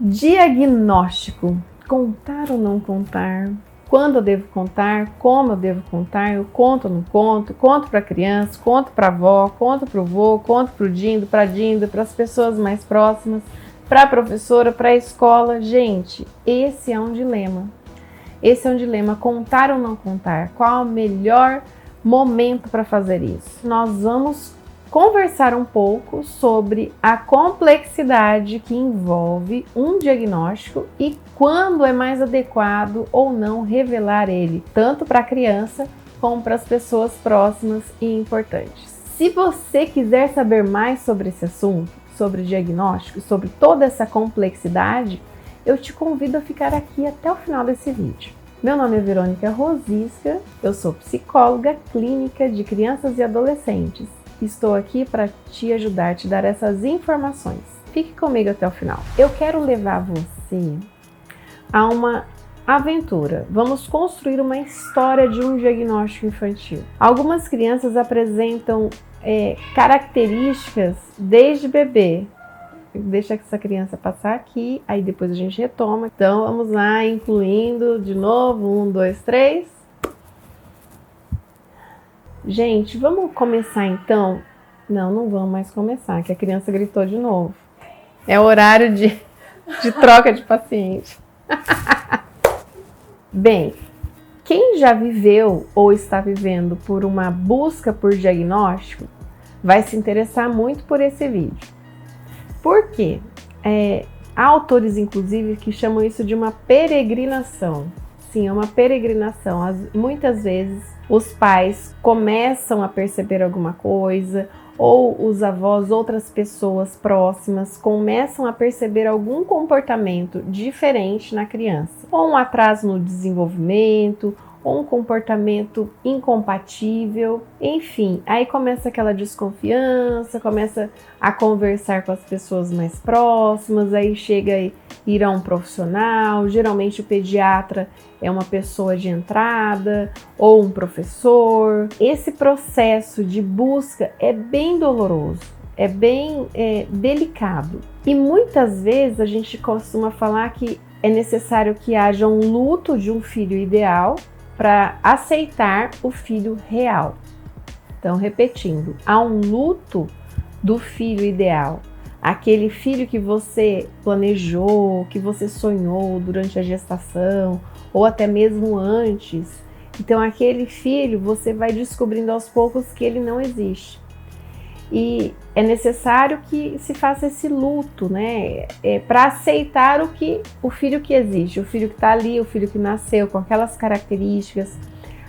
Diagnóstico. Contar ou não contar? Quando eu devo contar? Como eu devo contar? Eu conto ou não conto? Conto para a criança, conto para a avó, conto para o vô, conto para o Dindo, para a Dinda, para as pessoas mais próximas, para a professora, para a escola. Gente, esse é um dilema. Esse é um dilema, contar ou não contar? Qual é o melhor momento para fazer isso? Nós vamos conversar um pouco sobre a complexidade que envolve um diagnóstico e quando é mais adequado ou não revelar ele, tanto para a criança como para as pessoas próximas e importantes. Se você quiser saber mais sobre esse assunto, sobre diagnóstico, sobre toda essa complexidade, eu te convido a ficar aqui até o final desse vídeo. Meu nome é Verônica Rosisca, eu sou psicóloga clínica de crianças e adolescentes. Estou aqui para te ajudar, te dar essas informações. Fique comigo até o final. Eu quero levar você a uma aventura. Vamos construir uma história de um diagnóstico infantil. Algumas crianças apresentam características desde bebê. Deixa essa criança passar aqui, aí depois a gente retoma. Então vamos lá, incluindo de novo, 1, 2, 3. Gente, vamos começar então? Não vamos mais começar, que a criança gritou de novo. É horário de troca de paciente. Bem, quem já viveu ou está vivendo por uma busca por diagnóstico vai se interessar muito por esse vídeo. Por quê? Há autores, inclusive, que chamam isso de uma peregrinação. Sim, é uma peregrinação. Muitas vezes os pais começam a perceber alguma coisa, ou os avós, outras pessoas próximas, começam a perceber algum comportamento diferente na criança. Ou um atraso no desenvolvimento, ou um comportamento incompatível, enfim, aí começa aquela desconfiança, começa a conversar com as pessoas mais próximas, aí chega a ir a um profissional, geralmente o pediatra é uma pessoa de entrada, ou um professor. Esse processo de busca é bem doloroso, é bem delicado, e muitas vezes a gente costuma falar que é necessário que haja um luto de um filho ideal, para aceitar o filho real. Então, repetindo, há um luto do filho ideal, aquele filho que você planejou, que você sonhou durante a gestação, ou até mesmo antes. Então, aquele filho, você vai descobrindo aos poucos que ele não existe. E é necessário que se faça esse luto, né? Para aceitar o filho que existe, o filho que está ali, o filho que nasceu com aquelas características,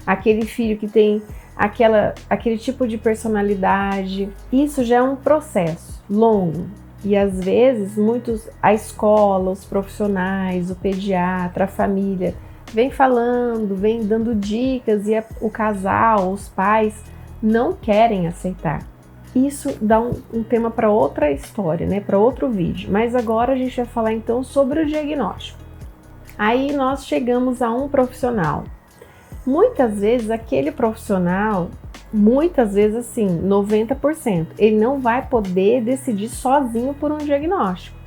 aquele filho que tem aquele tipo de personalidade. Isso já é um processo longo. E às vezes a escola, os profissionais, o pediatra, a família, vem falando, vem dando dicas e o casal, os pais não querem aceitar. Isso dá um tema para outra história, né? Para outro vídeo. Mas agora a gente vai falar então sobre o diagnóstico. Aí nós chegamos a um profissional. Muitas vezes aquele profissional, muitas vezes assim, 90%, ele não vai poder decidir sozinho por um diagnóstico.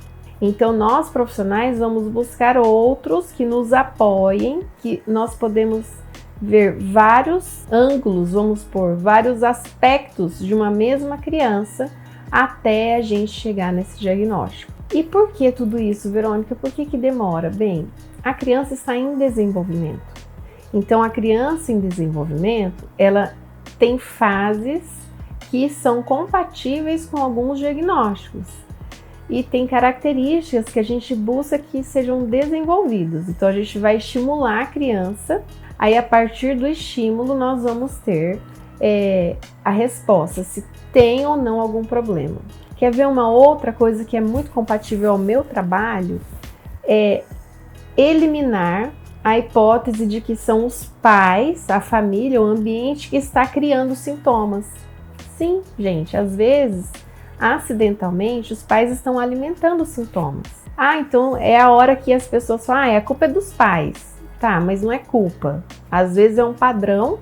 Então nós profissionais vamos buscar outros que nos apoiem, que nós podemos ver vários ângulos, vamos por vários aspectos de uma mesma criança até a gente chegar nesse diagnóstico. E por que tudo isso, Verônica? Por que demora? Bem, a criança está em desenvolvimento. Então a criança em desenvolvimento, ela tem fases que são compatíveis com alguns diagnósticos. E tem características que a gente busca que sejam desenvolvidas. Então a gente vai estimular a criança. Aí, a partir do estímulo, nós vamos ter a resposta, se tem ou não algum problema. Quer ver uma outra coisa que é muito compatível ao meu trabalho? É eliminar a hipótese de que são os pais, a família, o ambiente que está criando sintomas. Sim, gente, às vezes, acidentalmente, os pais estão alimentando os sintomas. Então é a hora que as pessoas falam, a culpa é dos pais. Tá, mas não é culpa. Às vezes é um padrão,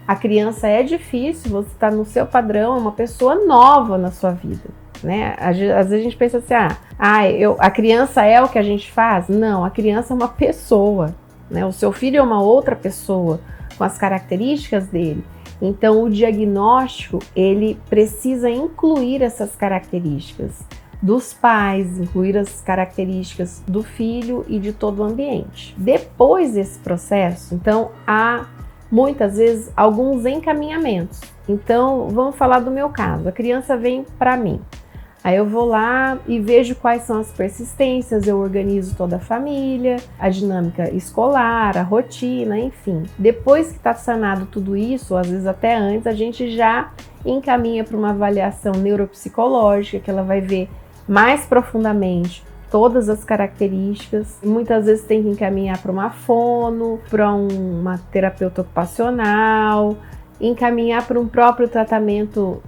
a criança é difícil, você está no seu padrão, é uma pessoa nova na sua vida. né? Às vezes a gente pensa assim, a criança é o que a gente faz? Não, a criança é uma pessoa, né? O seu filho é uma outra pessoa, com as características dele. Então, o diagnóstico, ele precisa incluir essas características dos pais, incluir as características do filho e de todo o ambiente. Depois desse processo, então, há muitas vezes alguns encaminhamentos. Então, vamos falar do meu caso. A criança vem para mim. Aí eu vou lá e vejo quais são as persistências, eu organizo toda a família, a dinâmica escolar, a rotina, enfim. Depois que está sanado tudo isso, ou às vezes até antes, a gente já encaminha para uma avaliação neuropsicológica, que ela vai ver mais profundamente todas as características. Muitas vezes tem que encaminhar para uma fono, para uma terapeuta ocupacional, encaminhar para um próprio tratamento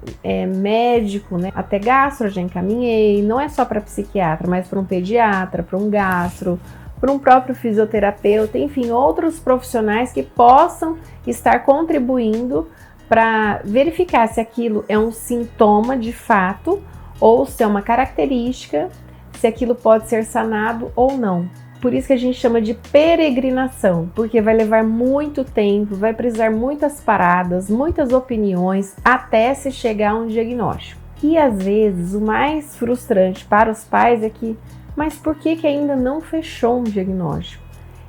médico, né? Até gastro já encaminhei, não é só para psiquiatra, mas para um pediatra, para um gastro, para um próprio fisioterapeuta, enfim, outros profissionais que possam estar contribuindo para verificar se aquilo é um sintoma de fato ou se é uma característica, se aquilo pode ser sanado ou não. Por isso que a gente chama de peregrinação, porque vai levar muito tempo, vai precisar muitas paradas, muitas opiniões, até se chegar a um diagnóstico. E às vezes o mais frustrante para os pais é que, mas por que ainda não fechou um diagnóstico?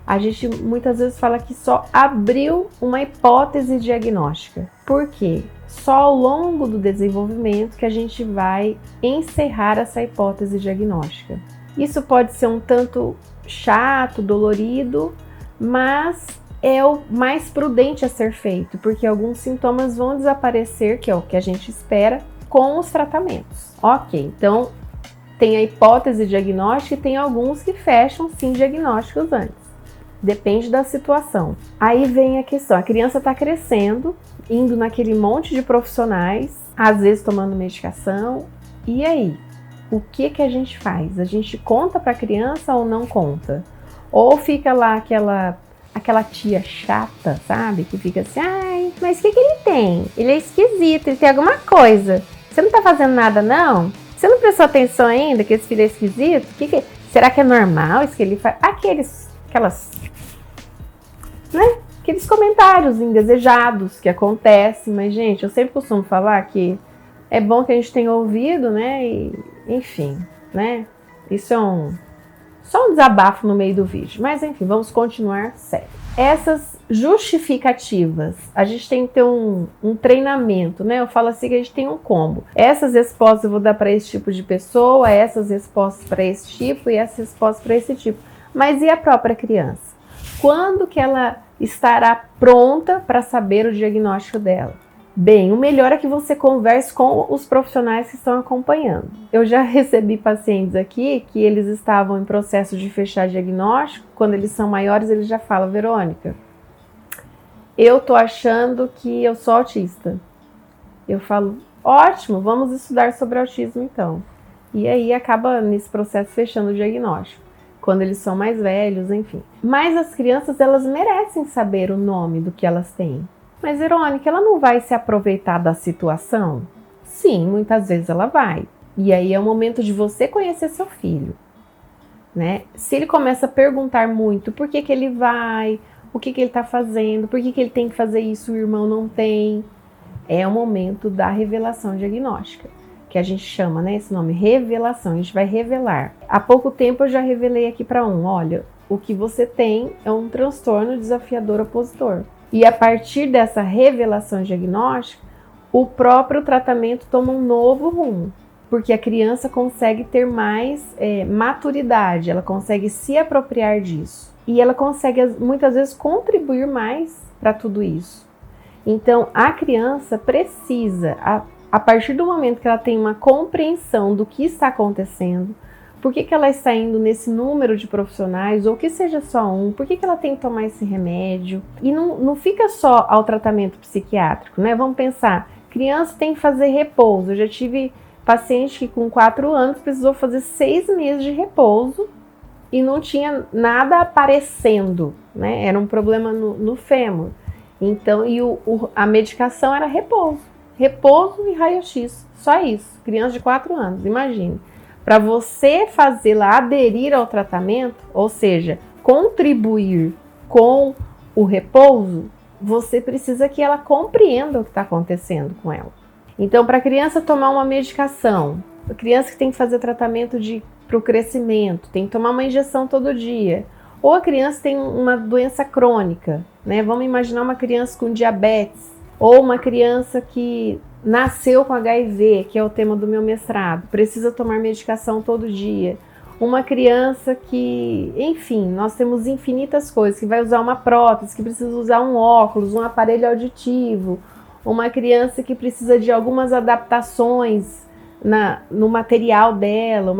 A gente muitas vezes fala que só abriu uma hipótese diagnóstica. Por quê? Só ao longo do desenvolvimento que a gente vai encerrar essa hipótese diagnóstica. Isso pode ser um tanto chato, dolorido, mas é o mais prudente a ser feito, porque alguns sintomas vão desaparecer, que é o que a gente espera, com os tratamentos. Ok, então tem a hipótese diagnóstica e tem alguns que fecham sim diagnósticos antes. Depende da situação. Aí vem a questão, a criança está crescendo, indo naquele monte de profissionais, às vezes tomando medicação, e aí? O que a gente faz? A gente conta para a criança ou não conta? Ou fica lá aquela tia chata, sabe? Que fica assim, ai, mas o que ele tem? Ele é esquisito, ele tem alguma coisa. Você não tá fazendo nada, não? Você não prestou atenção ainda que esse filho é esquisito? Será que é normal isso que ele faz? Aqueles comentários indesejados que acontecem. Mas, gente, eu sempre costumo falar que é bom que a gente tenha ouvido, né? E, enfim, né? Isso é só um desabafo no meio do vídeo. Mas, enfim, vamos continuar sério. Essas justificativas, a gente tem que ter um treinamento, né? Eu falo assim que a gente tem um combo. Essas respostas eu vou dar para esse tipo de pessoa, essas respostas para esse tipo e essas respostas para esse tipo. Mas e a própria criança? Quando que ela estará pronta para saber o diagnóstico dela? Bem, o melhor é que você converse com os profissionais que estão acompanhando. Eu já recebi pacientes aqui que eles estavam em processo de fechar diagnóstico. Quando eles são maiores, eles já falam, Verônica, eu tô achando que eu sou autista. Eu falo, ótimo, vamos estudar sobre autismo então. E aí acaba nesse processo fechando o diagnóstico, quando eles são mais velhos, enfim. Mas as crianças, elas merecem saber o nome do que elas têm. Mas, Verônica, ela não vai se aproveitar da situação? Sim, muitas vezes ela vai. E aí é o momento de você conhecer seu filho, né? Se ele começa a perguntar muito por que ele vai, o que ele está fazendo, por que ele tem que fazer isso, o irmão não tem, é o momento da revelação diagnóstica, que a gente chama, né, esse nome, revelação. A gente vai revelar. Há pouco tempo eu já revelei aqui para olha, o que você tem é um transtorno desafiador opositor. E a partir dessa revelação diagnóstica, o próprio tratamento toma um novo rumo, porque a criança consegue ter mais maturidade, ela consegue se apropriar disso. E ela consegue, muitas vezes, contribuir mais para tudo isso. Então, a criança precisa, a partir do momento que ela tem uma compreensão do que está acontecendo, por que ela está indo nesse número de profissionais, ou que seja só um, por que ela tem que tomar esse remédio. E não fica só ao tratamento psiquiátrico, né? Vamos pensar, criança tem que fazer repouso. Eu já tive paciente que com 4 anos precisou fazer 6 meses de repouso e não tinha nada aparecendo, né? Era um problema no fêmur. Então, a medicação era repouso. repouso e raio-x, só isso. Criança de 4 anos, imagine. Para você fazê-la aderir ao tratamento, ou seja, contribuir com o repouso, você precisa que ela compreenda o que está acontecendo com ela. Então, para a criança tomar uma medicação, a criança que tem que fazer tratamento para o crescimento, tem que tomar uma injeção todo dia, ou a criança tem uma doença crônica, né? Vamos imaginar uma criança com diabetes, ou uma criança que nasceu com HIV, que é o tema do meu mestrado, precisa tomar medicação todo dia. Uma criança que, enfim, nós temos infinitas coisas, que vai usar uma prótese, que precisa usar um óculos, um aparelho auditivo, uma criança que precisa de algumas adaptações no material dela,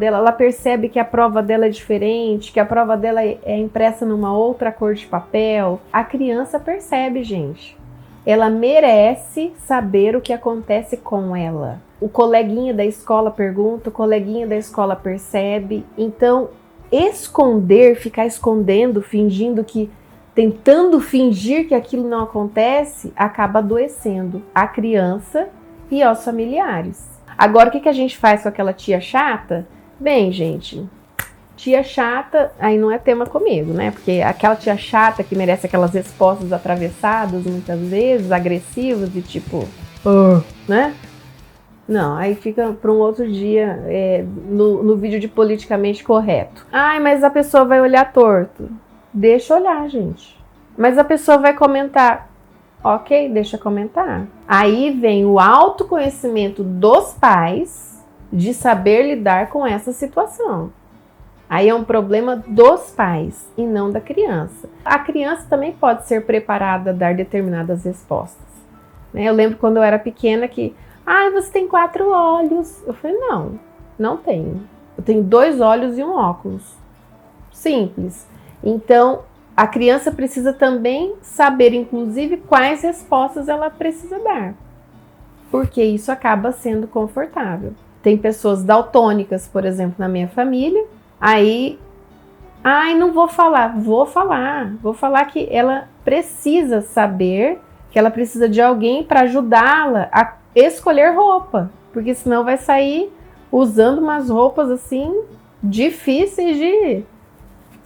ela percebe que a prova dela é diferente, que a prova dela é impressa numa outra cor de papel. A criança percebe, gente. Ela merece saber o que acontece com ela. O coleguinha da escola pergunta, o coleguinha da escola percebe. Então, ficar escondendo, tentando fingir que aquilo não acontece, acaba adoecendo a criança e aos familiares. Agora, o que a gente faz com aquela tia chata? Bem, gente, tia chata, aí não é tema comigo, né? Porque aquela tia chata que merece aquelas respostas atravessadas, muitas vezes, agressivas e tipo, né? Não, aí fica para um outro dia, no vídeo de politicamente correto. Ai, mas a pessoa vai olhar torto. Deixa olhar, gente. Mas a pessoa vai comentar. Ok, deixa comentar. Aí vem o autoconhecimento dos pais de saber lidar com essa situação. Aí é um problema dos pais e não da criança. A criança também pode ser preparada a dar determinadas respostas. Eu lembro quando eu era pequena que, você tem 4 olhos. Eu falei, não tenho. Eu tenho 2 olhos e um óculos. Simples. Então, a criança precisa também saber, inclusive, quais respostas ela precisa dar. Porque isso acaba sendo confortável. Tem pessoas daltônicas, por exemplo, na minha família. Aí, não vou falar. Vou falar que ela precisa saber que ela precisa de alguém para ajudá-la a escolher roupa. Porque senão vai sair usando umas roupas assim difíceis de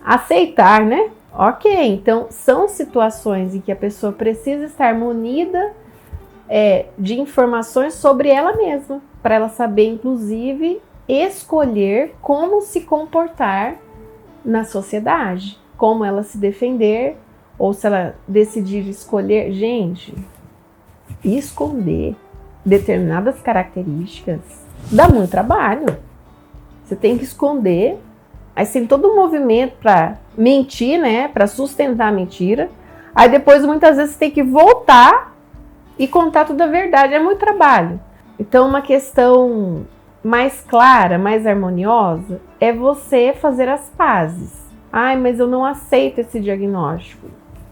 aceitar, né? Ok, então são situações em que a pessoa precisa estar munida de informações sobre ela mesma, para ela saber, inclusive, escolher como se comportar na sociedade, como ela se defender, ou se ela decidir escolher. Gente, esconder determinadas características dá muito trabalho. Você tem que esconder. Aí tem todo um movimento para mentir, né? Para sustentar a mentira. Aí depois, muitas vezes, você tem que voltar e contar toda a verdade. É muito trabalho. Então, uma questão mais clara, mais harmoniosa, é você fazer as pazes. Mas eu não aceito esse diagnóstico.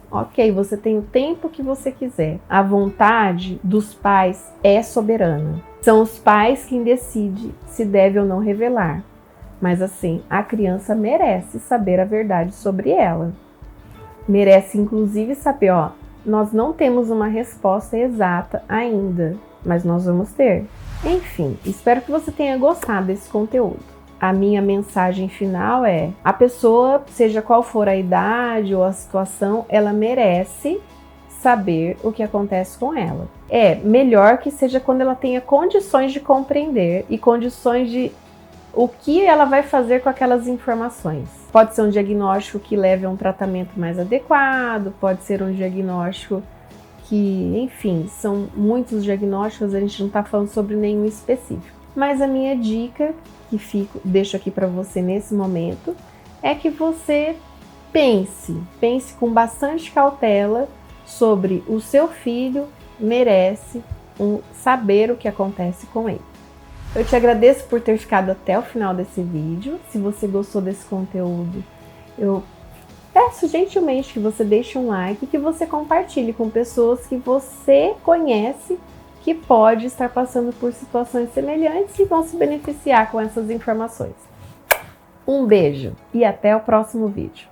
Ok, você tem o tempo que você quiser. A vontade dos pais é soberana. São os pais quem decidem se deve ou não revelar. Mas assim, a criança merece saber a verdade sobre ela. Merece inclusive saber, nós não temos uma resposta exata ainda, mas nós vamos ter. Enfim, espero que você tenha gostado desse conteúdo. A minha mensagem final é: a pessoa, seja qual for a idade ou a situação, ela merece saber o que acontece com ela. É melhor que seja quando ela tenha condições de compreender e condições de o que ela vai fazer com aquelas informações. Pode ser um diagnóstico que leve a um tratamento mais adequado, pode ser um diagnóstico que, enfim, são muitos diagnósticos, a gente não está falando sobre nenhum específico. Mas a minha dica, que deixo aqui para você nesse momento, é que você pense com bastante cautela sobre o seu filho merece saber o que acontece com ele. Eu te agradeço por ter ficado até o final desse vídeo. Se você gostou desse conteúdo, eu peço gentilmente que você deixe um like e que você compartilhe com pessoas que você conhece que pode estar passando por situações semelhantes e vão se beneficiar com essas informações. Um beijo e até o próximo vídeo.